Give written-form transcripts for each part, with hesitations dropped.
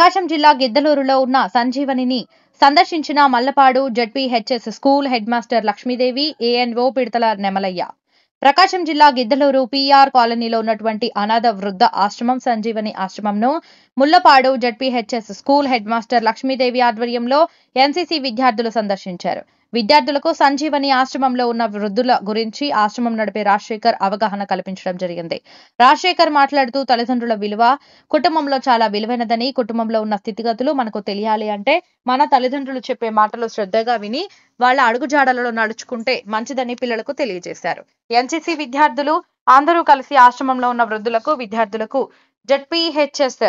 ప్రకాశం జిల్లా గిద్దలూరులో ఉన్న సంజీవనిని సందర్శించిన Mallapadu ZPHS school headmaster Lakshmidevi, ANO Pidathala Nemalayya. Prakasam జిల్లా గిద్దలూరు పీఆర్ కాలనీలో ఉన్నటువంటి అనాథ వృద్ధ ఆశ్రమం సంజీవని ఆశ్రమంను Mullapadu ZPHS school headmaster Lakshmidevi ఆధ్వర్యంలో ఎన్సీసీ విద్యార్థులు సందర్శించారు. విద్యార్థులకు సంజీవని ఆశ్రమంలో ఉన్న వృద్ధుల గురించి ఆశ్రమం నడిపే రాజశేఖర్ అవగాహన కల్పించడం జరిగింది. రాజశేఖర్ మాట్లాడుతూ తల్లిదండ్రుల విలువ కుటుంబంలో చాలా విలువైనదని, కుటుంబంలో ఉన్న స్థితిగతులు మనకు తెలియాలి అంటే మన తల్లిదండ్రులు చెప్పే మాటలు శ్రద్ధగా విని వాళ్ళ అడుగుజాడలలో నడుచుకుంటే మంచిదని పిల్లలకు తెలియజేశారు. ఎన్సీసీ విద్యార్థులు అందరూ కలిసి ఆశ్రమంలో ఉన్న వృద్ధులకు, విద్యార్థులకు జెడ్పీహెచ్ఎస్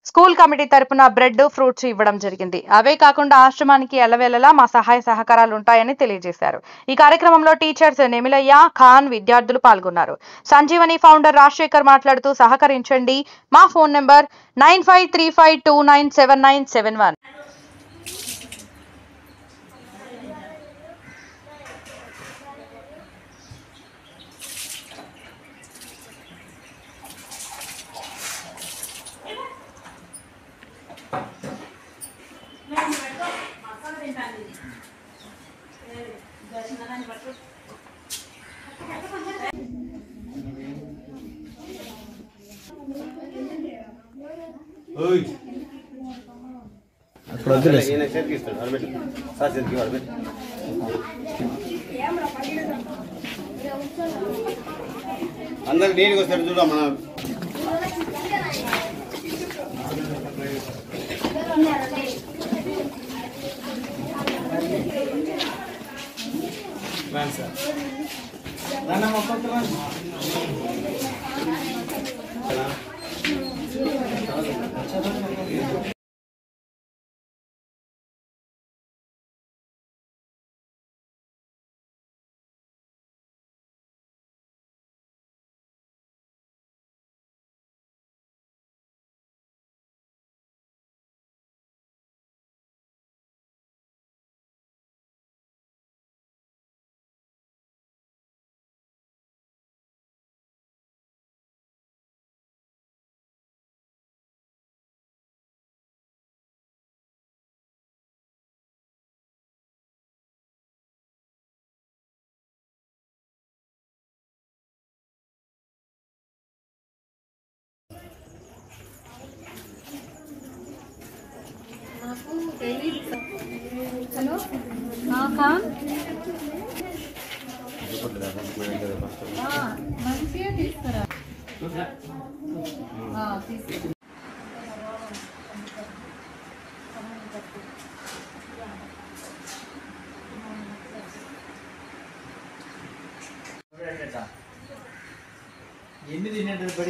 స్కూల్ కమిటీ తరపున బ్రెడ్, ఫ్రూట్స్ ఇవ్వడం జరిగింది. అవే కాకుండా ఆశ్రమానికి ఎల్లవేళలా మా సహాయ సహకారాలు ఉంటాయని తెలియజేశారు. ఈ కార్యక్రమంలో టీచర్స్ నెమిలయ్య, ఖాన్, విద్యార్థులు పాల్గొన్నారు. సంజీవని ఫౌండర్ రాజశేఖర్ మాట్లాడుతూ సహకరించండి. మా ఫోన్ నంబర్ 9535297971. అందరికి నీటికి వస్తారు చూడ మన हेलो हाँ खान మంచిగా తీసుకురా ఎన్ని తినేటప్పుడు